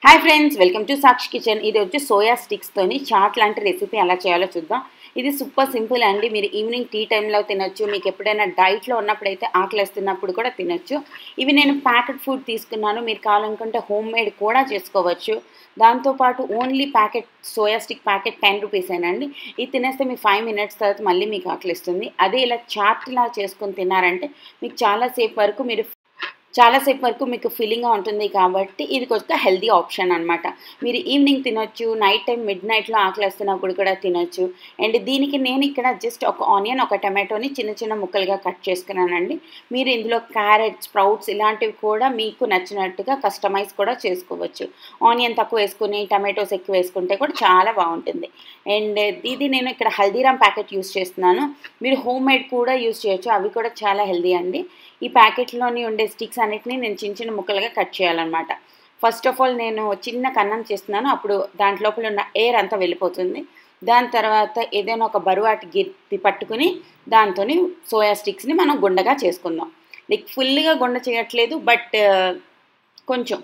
Hi friends, welcome to Sakshi kitchen. ఇది వచ్చి soya స్టిక్స్తోని chat లాంటి రెసిపీ ఎలా చేయాలో చూద్దాం. ఇది సూపర్ సింపుల్ అండి. మీరు ఈవినింగ్ టీ టైంలో తినొచ్చు. మీకు ఎప్పుడైనా డైట్లో ఉన్నప్పుడైతే ఆకలిస్తున్నప్పుడు కూడా తినొచ్చు. ఇవి నేను ప్యాకెట్ ఫుడ్ తీసుకున్నాను. మీరు కావాలనుకుంటే హోమ్ మేడ్ కూడా చేసుకోవచ్చు. దాంతోపాటు only packet soya stick packet 10 రూపీసేనండి. ఇది తినేస్తే మీకు 5 మినిట్స్ తర్వాత మళ్ళీ మీకు ఆకలిస్తుంది. అదే ఇలా చాట్లా చేసుకొని తిన్నారంటే మీకు చాలాసేపు వరకు మీకు ఫీలింగ్గా ఉంటుంది కాబట్టి ఇది కొంచెం హెల్తీ ఆప్షన్ అనమాట. మీరు ఈవినింగ్ తినొచ్చు, నైట్ టైం మిడ్ నైట్లో ఆకలిస్తున్నప్పుడు కూడా తినొచ్చు. అండ్ దీనికి నేను ఇక్కడ జస్ట్ ఒక ఆనియన్, ఒక టమాటోని చిన్న చిన్న ముక్కలుగా కట్ చేసుకున్నానండి. మీరు ఇందులో క్యారెట్, స్ప్రౌట్స్ ఇలాంటివి కూడా మీకు నచ్చినట్టుగా కస్టమైజ్ కూడా చేసుకోవచ్చు. ఆనియన్ తక్కువ వేసుకుని టమాటోస్ ఎక్కువ వేసుకుంటే కూడా చాలా బాగుంటుంది. అండ్ ఇది నేను ఇక్కడ హల్దీరామ్ ప్యాకెట్ యూస్ చేస్తున్నాను. మీరు హోమ్ మేడ్ కూడా యూస్ చేయొచ్చు, అవి కూడా చాలా హెల్దీ అండి. ఈ ప్యాకెట్లోని ఉండే స్టిక్స్ అన్నిటిని నేను చిన్న చిన్న ముక్కలుగా కట్ చేయాలన్నమాట. ఫస్ట్ ఆఫ్ ఆల్ నేను చిన్న కన్నం చేస్తున్నాను, అప్పుడు దాంట్లోపల ఉన్న ఎయిర్ అంతా వెళ్ళిపోతుంది. దాని తర్వాత ఏదైనా ఒక బరువాటి గిత్తి పట్టుకుని దాంతో సోయా స్టిక్స్ని మనం గుండగా చేసుకుందాం. లైక్ ఫుల్గా గుండ చేయట్లేదు, బట్ కొంచెం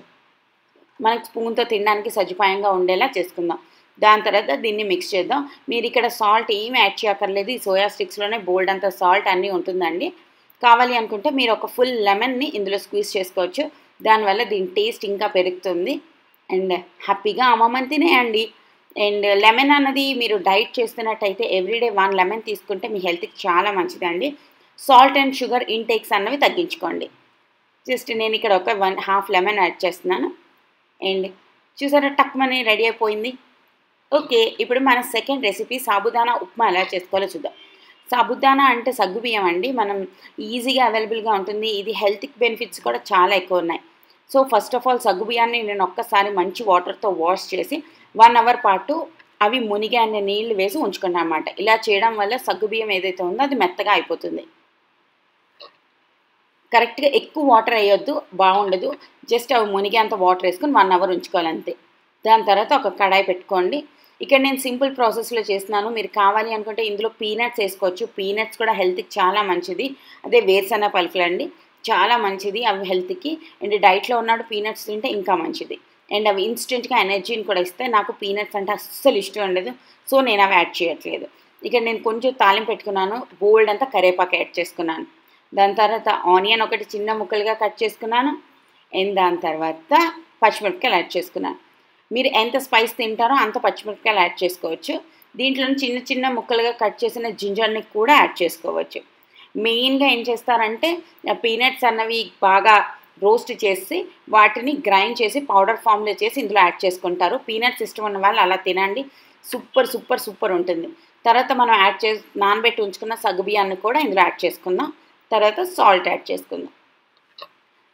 మనకి స్పూన్తో తినడానికి సదుపాయంగా ఉండేలా చేసుకుందాం. దాని తర్వాత దీన్ని మిక్స్ చేద్దాం. మీరు ఇక్కడ సాల్ట్ ఏమి యాడ్ చేయక్కర్లేదు. ఈ సోయా స్టిక్స్లోనే బోల్డ్ అంత సాల్ట్ అన్నీ ఉంటుందండి. కావాలి అనుకుంటే మీరు ఒక ఫుల్ లెమన్ని ఇందులో స్క్వీజ్ చేసుకోవచ్చు. దానివల్ల దీని టేస్ట్ ఇంకా పెరుగుతుంది. అండ్ హ్యాపీగా అమ్మమ్మని తినేయండి. అండ్ లెమన్ అన్నది మీరు డైట్ చేస్తున్నట్టయితే ఎవ్రీడే 1 లెమన్ తీసుకుంటే మీ హెల్త్కి చాలా మంచిదండి. సాల్ట్ అండ్ షుగర్ ఇంటేక్స్ అన్నవి తగ్గించుకోండి. జస్ట్ నేను ఇక్కడ ఒక 1/2 లెమన్ యాడ్ చేస్తున్నాను. అండ్ చూసారా, టక్మని రెడీ అయిపోయింది. ఓకే, ఇప్పుడు మన సెకండ్ రెసిపీ సాబుదానా ఉప్మా ఎలా చేసుకోవాలో చూద్దాం. సాబుదానా అంటే సగ్గుబియ్యం అండి. మనం ఈజీగా అవైలబుల్గా ఉంటుంది. ఇది హెల్త్కి బెనిఫిట్స్ కూడా చాలా ఎక్కువ ఉన్నాయి. సో ఫస్ట్ ఆఫ్ ఆల్ సగ్గుబియ్యాన్ని నేను ఒక్కసారి మంచి వాటర్తో వాష్ చేసి 1 అవర్ పాటు అవి మునిగే అనే నీళ్ళు వేసి ఉంచుకున్నాను అన్నమాట. ఇలా చేయడం వల్ల సగ్గుబియ్యం ఏదైతే ఉందో అది మెత్తగా అయిపోతుంది. కరెక్ట్గా ఎక్కువ వాటర్ వేయొద్దు, బాగుండదు. జస్ట్ అవి మునిగే అంత వాటర్ వేసుకొని 1 అవర్ ఉంచుకోవాలి అంతే. దాని తర్వాత ఒక కడాయి పెట్టుకోండి. ఇక్కడ నేను సింపుల్ ప్రాసెస్లో చేస్తున్నాను. మీరు కావాలి అనుకుంటే ఇందులో పీనట్స్ వేసుకోవచ్చు. పీనట్స్ కూడా హెల్త్కి చాలా మంచిది. అదే వేరుశనగ పలుకులు అండి, చాలా మంచిది అవి హెల్త్కి. అండ్ డైట్లో ఉన్నాడు పీనట్స్ తింటే ఇంకా మంచిది. అండ్ అవి ఇన్స్టెంట్గా ఎనర్జీని కూడా ఇస్తాయి. నాకు పీనట్స్ అంటే అస్సలు ఇష్టం ఉండదు, సో నేను అవి యాడ్ చేయట్లేదు. ఇక్కడ నేను కొంచెం తాలింపు పెట్టుకున్నాను. బోల్డ్ అంతా కరివేపాకు యాడ్ చేసుకున్నాను. దాని తర్వాత ఆనియన్ ఒకటి చిన్న ముక్కలుగా కట్ చేసుకున్నాను. అండ్ దాని తర్వాత పచ్చిమిరపకాయలు యాడ్ చేసుకున్నాను. మీరు ఎంత స్పైస్ తింటారో అంత పచ్చిమిరపకాయలు యాడ్ చేసుకోవచ్చు. దీంట్లో చిన్న చిన్న ముక్కలుగా కట్ చేసిన జింజర్ని కూడా యాడ్ చేసుకోవచ్చు. మెయిన్గా ఏం చేస్తారంటే పీనట్స్ అన్నవి బాగా రోస్ట్ చేసి వాటిని గ్రైండ్ చేసి పౌడర్ ఫామ్లో చేసి ఇందులో యాడ్ చేసుకుంటారు. పీనట్స్ ఇష్టం ఉన్న వాళ్ళు అలా తినండి. సూపర్ సూపర్ సూపర్ ఉంటుంది. తర్వాత మనం నానబెట్టి ఉంచుకున్న సగ్గుబియ్యాన్ని కూడా ఇందులో యాడ్ చేసుకుందాం. తర్వాత సాల్ట్ యాడ్ చేసుకుందాం.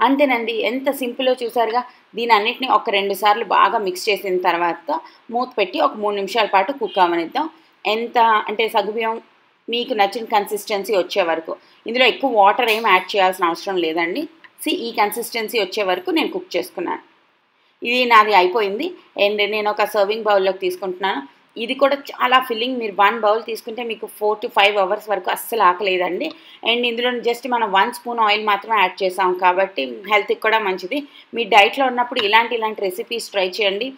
అంతేనండి, ఎంత సింపుల్లో చూసారుగా. దీని అన్నిటిని ఒక 2 సార్లు బాగా మిక్స్ చేసిన తర్వాత మూత పెట్టి ఒక 3 నిమిషాల పాటు కుక్ అవ్వనిద్దాం. ఎంత అంటే సగ్గుబియ్యం మీకు నచ్చిన కన్సిస్టెన్సీ వచ్చే వరకు. ఇందులో ఎక్కువ వాటర్ ఏం యాడ్ చేయాల్సిన అవసరం లేదండి. ఈ కన్సిస్టెన్సీ వచ్చే వరకు నేను కుక్ చేసుకున్నాను. ఇది నాది అయిపోయింది. అండ్ నేను ఒక సర్వింగ్ బౌల్లోకి తీసుకుంటున్నాను. ఇది కూడా చాలా ఫిల్లింగ్. మీరు 1 బౌల్ తీసుకుంటే మీకు 4 to 5 అవర్స్ వరకు అస్సలు ఆకలేదండి. అండ్ ఇందులో జస్ట్ మనం 1 స్పూన్ ఆయిల్ మాత్రమే యాడ్ చేసాం కాబట్టి హెల్త్కి కూడా మంచిది. మీ డైట్లో ఉన్నప్పుడు ఇలాంటి రెసిపీస్ ట్రై చేయండి.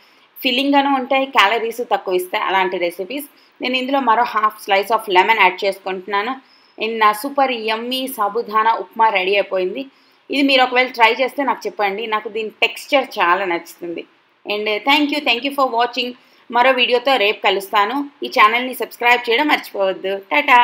ఫిల్లింగ్గాను ఉంటాయి, క్యాలరీస్ తక్కువ ఇస్తాయి అలాంటి రెసిపీస్. నేను ఇందులో మరో 1/2 స్లైస్ ఆఫ్ లెమన్ యాడ్ చేసుకుంటున్నాను. అండ్ నా సూపర్ యమ్మీ సాబుదానా ఉప్మా రెడీ అయిపోయింది. ఇది మీరు ఒకవేళ ట్రై చేస్తే నాకు చెప్పండి. నాకు దీని టెక్స్చర్ చాలా నచ్చుతుంది. And thank you for watching. మరో వీడియోతో రేపు కలుస్తాను. ఈ ఛానల్ని సబ్స్క్రైబ్ చేయడం మర్చిపోవద్దు. టాటా.